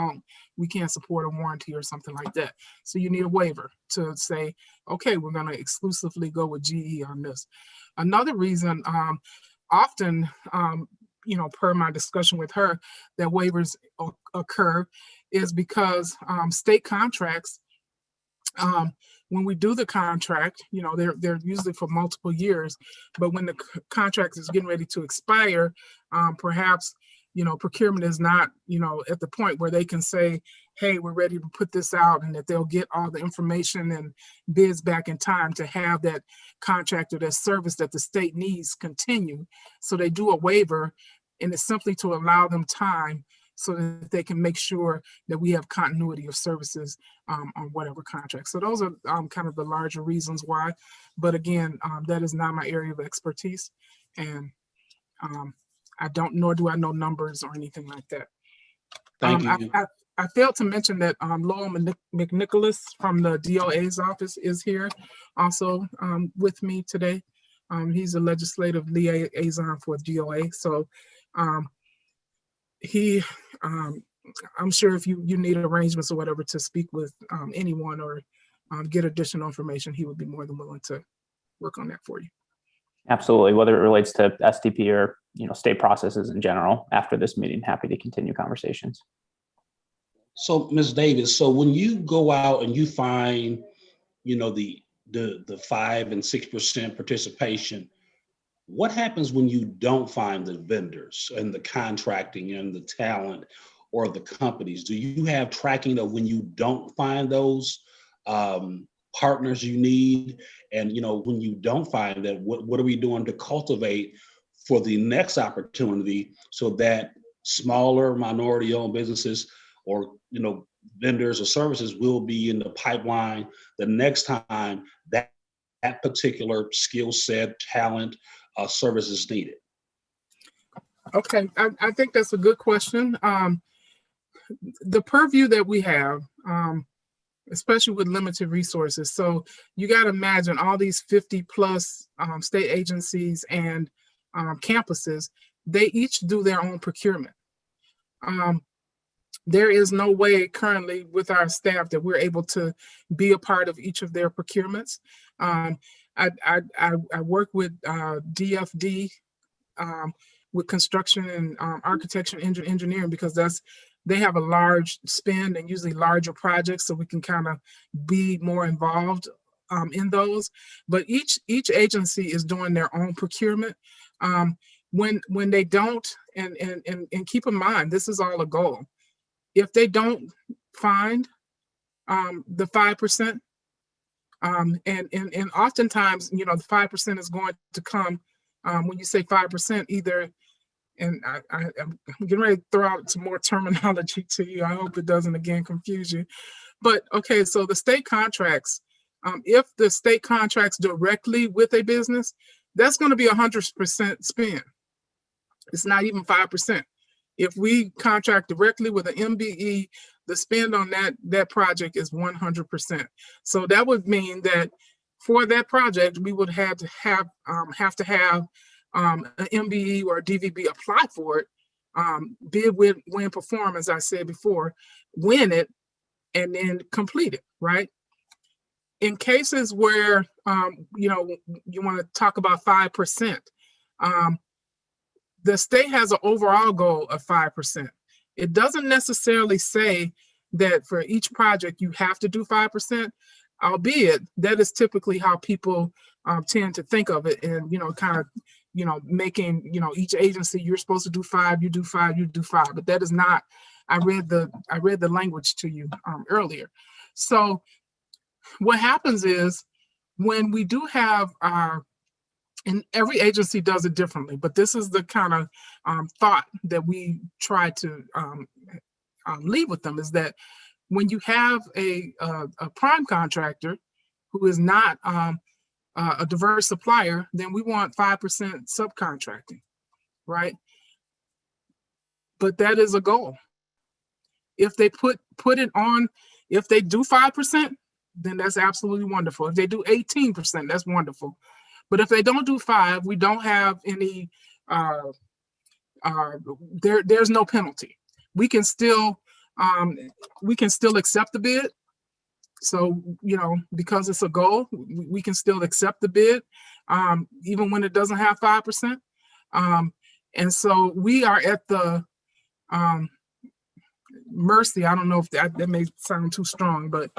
can't support a warranty or something like that. So you need a waiver to say, okay, we're going to exclusively go with GE on this. Another reason, often, per my discussion with her, that waivers occur is because state contracts, when we do the contract, they're usually for multiple years, but when the contract is getting ready to expire, perhaps, procurement is not, at the point where they can say, hey, we're ready to put this out, and that they'll get all the information and bids back in time to have that contract or that service that the state needs continue. So they do a waiver, and it's simply to allow them time so that they can make sure that we have continuity of services on whatever contract. So those are kind of the larger reasons why. But again, that is not my area of expertise. And nor do I know numbers or anything like that. Thank you. I failed to mention that Lowell McNicholas from the DOA's office is here also with me today. He's a legislative liaison for DOA. So I'm sure if you need arrangements or whatever to speak with anyone or get additional information, he would be more than willing to work on that for you. Absolutely. Whether it relates to SDP or state processes in general, after this meeting, happy to continue conversations. So, Ms. Davis, so when you go out and you find, the 5% and 6% participation, what happens when you don't find the vendors and the contracting and the talent or the companies? Do you have tracking of when you don't find those partners you need? And, when you don't find that, what are we doing to cultivate for the next opportunity so that smaller minority-owned businesses or, vendors or services will be in the pipeline the next time that particular skill set, talent, service is needed? Okay, I think that's a good question. The purview that we have, especially with limited resources. So you got to imagine all these 50 plus state agencies and campuses, they each do their own procurement. There is no way currently with our staff that we're able to be a part of each of their procurements. I work with DFD with construction and architecture and engineering because they have a large spend and usually larger projects, so we can kind of be more involved in those. But each agency is doing their own procurement. When they don't, and keep in mind, this is all a goal. If they don't find the 5%, and oftentimes, the 5% is going to come when you say 5%, either, and I'm getting ready to throw out some more terminology to you. I hope it doesn't again confuse you. But okay, so the state contracts, if the state contracts directly with a business, that's going to be 100% spend. It's not even 5%. If we contract directly with an MBE, the spend on that project is 100%. So that would mean that for that project, we would have to have an MBE or a DVB apply for it, bid, win, perform, as I said before, win it, and then complete it, right? in cases where, you know, you want to talk about 5%, the state has an overall goal of 5%. It doesn't necessarily say that for each project you have to do 5%, albeit that is typically how people tend to think of it, and, you know, kind of, you know, making, you know, each agency, you're supposed to do 5, you do 5, you do 5, but that is not, I read the language to you earlier. So what happens is when we do have our, and every agency does it differently, but this is the kind of thought that we try to leave with them, is that when you have a prime contractor who is not a diverse supplier, then we want 5% subcontracting, right? But that is a goal. If they put it on, if they do 5%, then that's absolutely wonderful. If they do 18%, that's wonderful. But if they don't do 5, we don't have any, there's no penalty. We can still accept the bid. So, you know, because it's a goal, we can still accept the bid, even when it doesn't have 5%. And so we are at the mercy. I don't know if that may sound too strong, but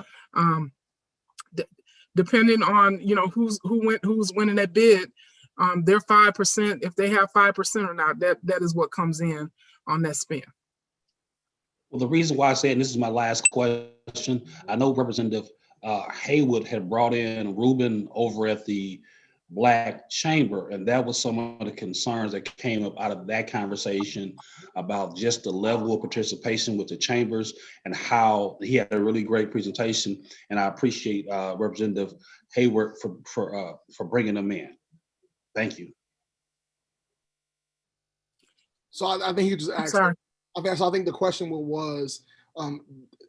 depending on, you know, who's winning that bid, their 5%, if they have 5% or not, that is what comes in on that spend. Well, the reason why I said, and this is my last question, I know Representative Haywood had brought in Ruben over at the Black Chamber, and that was some of the concerns that came up out of that conversation about just the level of participation with the chambers, and how he had a really great presentation. And I appreciate Representative Hayward for bringing them in. Thank you. So I think you just asked. Sorry. I think the question was,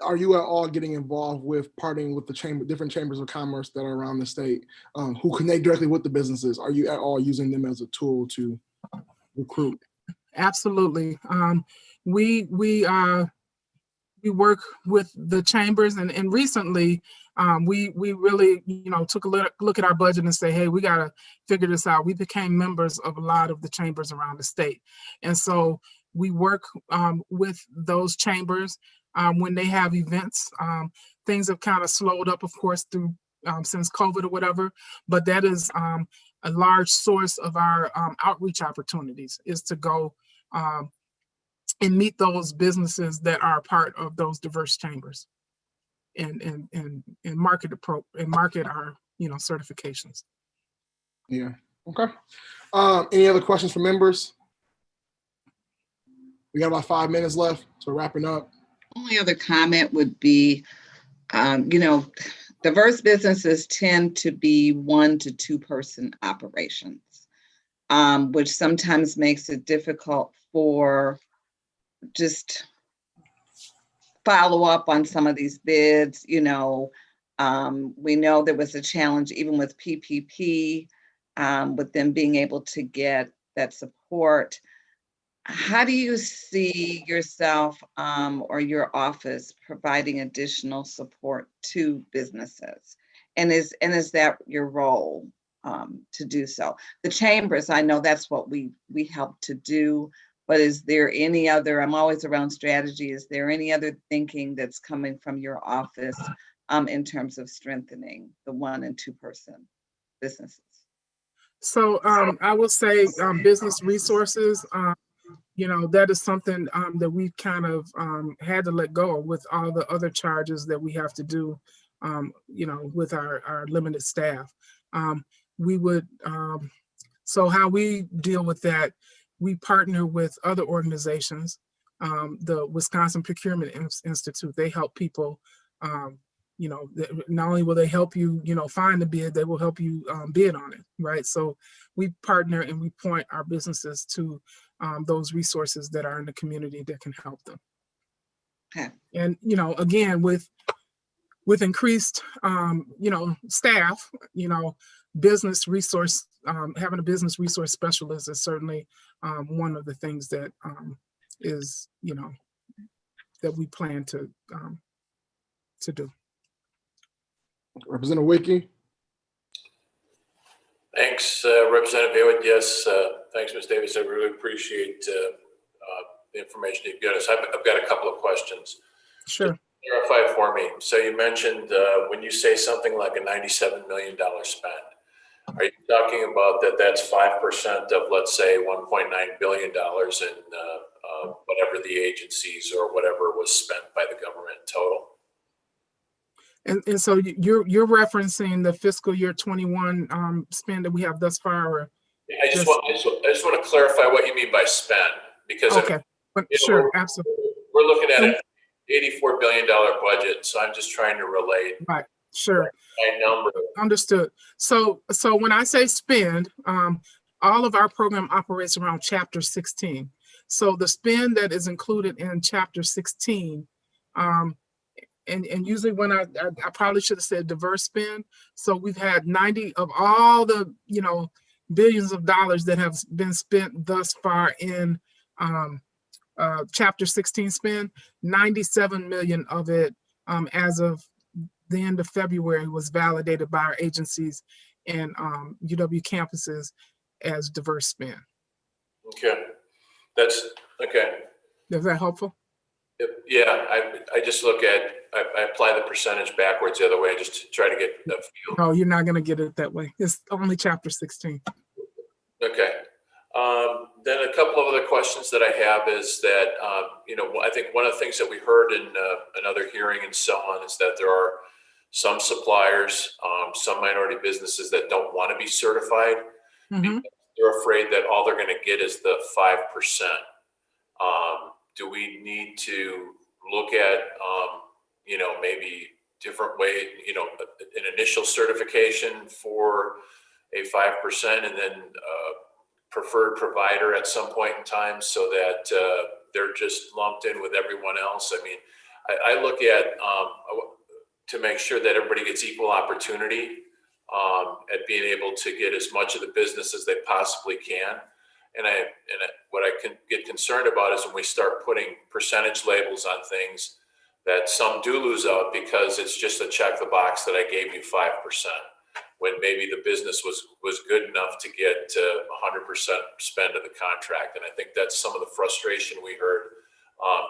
are you at all getting involved with partnering with the different chambers of commerce that are around the state, who connect directly with the businesses? Are you at all using them as a tool to recruit? Absolutely. We work with the chambers, and recently we really, you know, took a look at our budget and say, hey, we got to figure this out. We became members of a lot of the chambers around the state, and so we work with those chambers when they have events. Things have kind of slowed up, of course, through since COVID or whatever, but that is a large source of our outreach opportunities, is to go and meet those businesses that are part of those diverse chambers, and market our, you know, certifications. Yeah. Okay. Any other questions from members? We got about 5 minutes left, so wrapping up. Only other comment would be, you know, diverse businesses tend to be 1 to 2 person operations, which sometimes makes it difficult for just follow up on some of these bids. You know, we know there was a challenge even with PPP, with them being able to get that support. How do you see yourself or your office providing additional support to businesses? And is that your role to do so? The chambers, I know that's what we help to do, but is there any other, I'm always around strategy, is there any other thinking that's coming from your office in terms of strengthening the 1 and 2 person businesses? So I will say business resources, you know, that is something that we kind of had to let go of with all the other charges that we have to do, you know, with our limited staff. We would, so how we deal with that, we partner with other organizations, the Wisconsin Procurement Institute. They help people, you know, not only will they help you, you know, find the bid, they will help you bid on it, right? So we partner and we point our businesses to those resources that are in the community that can help them. Okay. And, you know, again, with increased, you know, staff, you know, business resource, having a business resource specialist is certainly one of the things that is, you know, that we plan to do. Representative Wiki. Thanks, Representative Haywood. Yes, thanks, Ms. Davis. I really appreciate the information you've given us. I've got a couple of questions. Sure. Just clarify for me. So you mentioned when you say something like a $97 million spend, are you talking about that's 5% of, let's say, $1.9 billion in whatever the agencies or whatever was spent by the government total? And so you're referencing the fiscal year 21 spend that we have thus far, or I just want to clarify what you mean by spend, because okay, I mean, sure, absolutely. We're looking at an $84 billion budget, so I'm just trying to relate. Right, sure. My number. Understood. So when I say spend, all of our program operates around Chapter 16. So the spend that is included in Chapter 16, and usually when I probably should have said diverse spend. So we've had 90 of all the, billions of dollars that have been spent thus far in Chapter 16 spend, 97 million of it as of the end of February was validated by our agencies and UW campuses as diverse spend. Okay, that's okay. Is that helpful? Yeah, I just look at, I apply the percentage backwards the other way just to try to get a feel. No, you're not going to get it that way. It's only Chapter 16. Okay. Then a couple of other questions that I have is that, I think one of the things that we heard in another hearing and so on is that there are some suppliers, some minority businesses that don't want to be certified. Mm-hmm. They're afraid that all they're going to get is the 5%. Do we need to look at, maybe different way, an initial certification for a 5% and then preferred provider at some point in time so that they're just lumped in with everyone else? I mean, I look at to make sure that everybody gets equal opportunity at being able to get as much of the business as they possibly can. And what I can get concerned about is when we start putting percentage labels on things that some do lose out because it's just a check the box that I gave you 5%, when maybe the business was good enough to get 100% spend of the contract. And I think that's some of the frustration we heard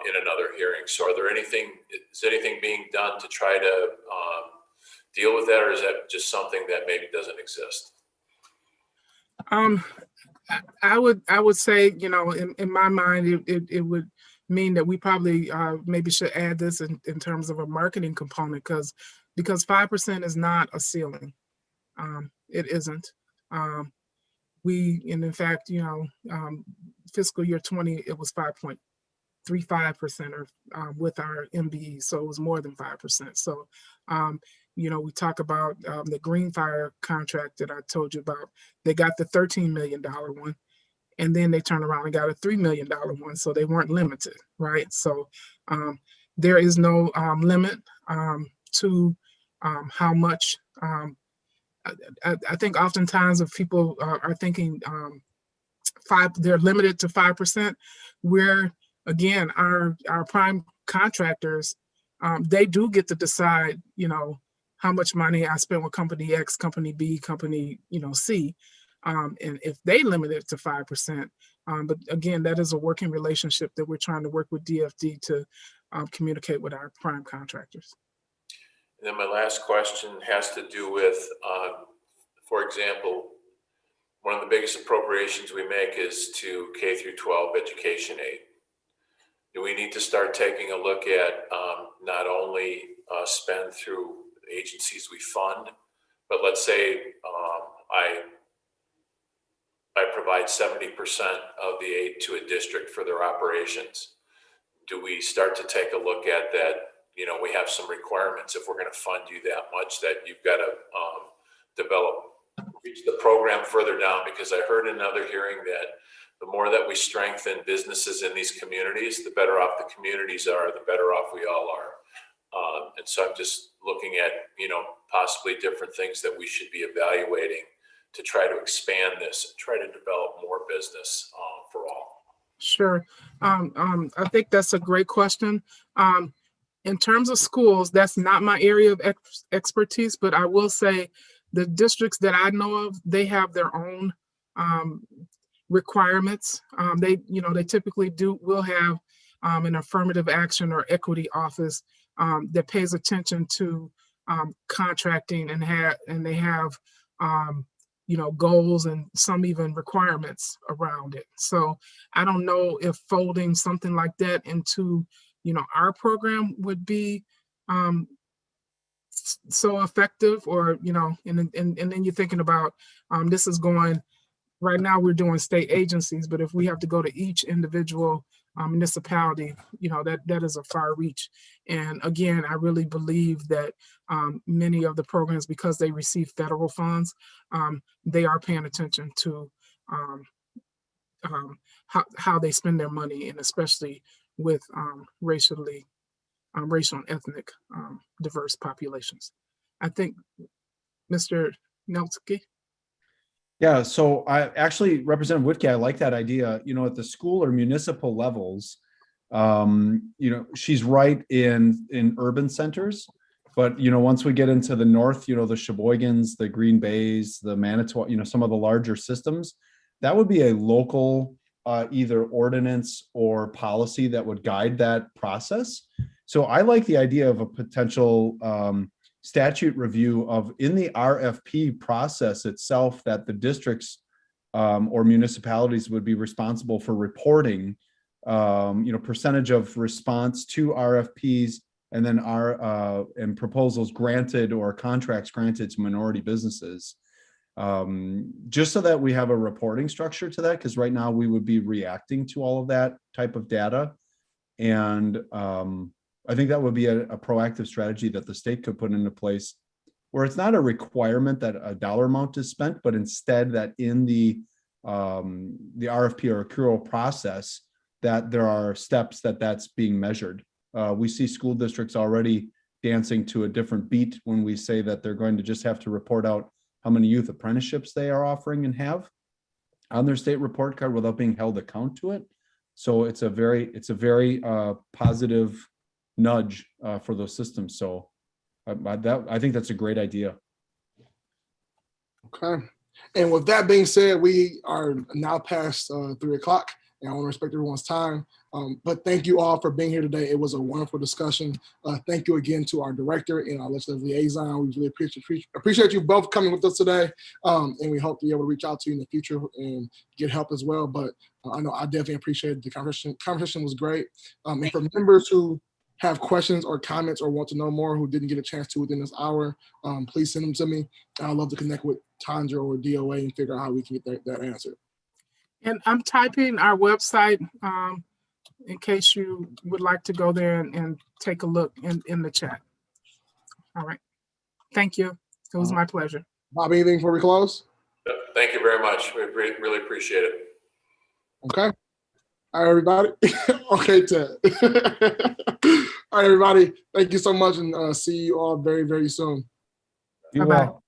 in another hearing. So is anything being done to try to deal with that, or is that just something that maybe doesn't exist? I would say, in my mind, it would mean that we probably maybe should add this in terms of a marketing component, because 5% is not a ceiling. It isn't. And in fact, fiscal year 20, it was 5.35% or with our MBE, so it was more than 5%. So, we talk about the Greenfire contract that I told you about. They got the $13 million one, and then they turned around and got a $3 million one, so they weren't limited, right? So there is no limit to how much. I think oftentimes if people are thinking they're limited to 5%, where again, our prime contractors, they do get to decide, how much money I spend with company X, company B, company, C. And if they limit it to 5%, but again, that is a working relationship that we're trying to work with DFD to communicate with our prime contractors. And then my last question has to do with, for example, one of the biggest appropriations we make is to K through 12 education aid. Do we need to start taking a look at not only spend through agencies we fund, but let's say I provide 70% of the aid to a district for their operations. Do we start to take a look at that? We have some requirements if we're going to fund you that much, that you've got to reach the program further down, because I heard in another hearing that the more that we strengthen businesses in these communities, the better off the communities are, the better off we all are. And so I'm just looking at, possibly different things that we should be evaluating to try to expand this and try to develop more business for all. Sure. I think that's a great question. In terms of schools, that's not my area of expertise, but I will say the districts that I know of, they have their own requirements. They typically will have an affirmative action or equity office that pays attention to contracting, and they have goals and some even requirements around it. So I don't know if folding something like that into our program would be so effective, or and then you're thinking about this is going right now, we're doing state agencies, but if we have to go to each individual municipality, that is a far reach. And again, I really believe that many of the programs, because they receive federal funds, they are paying attention to how they spend their money, and especially with racial and ethnic diverse populations. I think Mr. Nelsky. Yeah, so I actually, Representative Whitke, I like that idea. At the school or municipal levels, she's right in urban centers, but once we get into the north, the Sheboygans, the Green Bays, the Manitowoc, some of the larger systems, that would be a local either ordinance or policy that would guide that process. So I like the idea of a potential statute review of in the RFP process itself, that the districts or municipalities would be responsible for reporting, percentage of response to RFPs, and then and proposals granted or contracts granted to minority businesses. Just so that we have a reporting structure to that, because right now we would be reacting to all of that type of data. And I think that would be a proactive strategy that the state could put into place, where it's not a requirement that a dollar amount is spent, but instead that in the RFP or accrual process, that there are steps that's being measured. We see school districts already dancing to a different beat when we say that they're going to just have to report out how many youth apprenticeships they are offering and have on their state report card without being held account to it. So it's a very positive nudge for those systems. So I think that's a great idea. Okay. And with that being said, we are now past 3 o'clock, and I want to respect everyone's time. But thank you all for being here today. It was a wonderful discussion. Thank you again to our director and our legislative liaison. We really appreciate you both coming with us today. And we hope to be able to reach out to you in the future and get help as well. But I know I definitely appreciate the conversation. Conversation was great. And for members who have questions or comments or want to know more who didn't get a chance to within this hour, please send them to me. I'd love to connect with Tandra or DOA and figure out how we can get that answered. And I'm typing our website in case you would like to go there and take a look in the chat. All right. Thank you. It was my pleasure. Bob, anything before we close? Thank you very much. We really appreciate it. Okay. All right, everybody. Okay, Ted. All right, everybody. Thank you so much, and see you all very, very soon. Be well.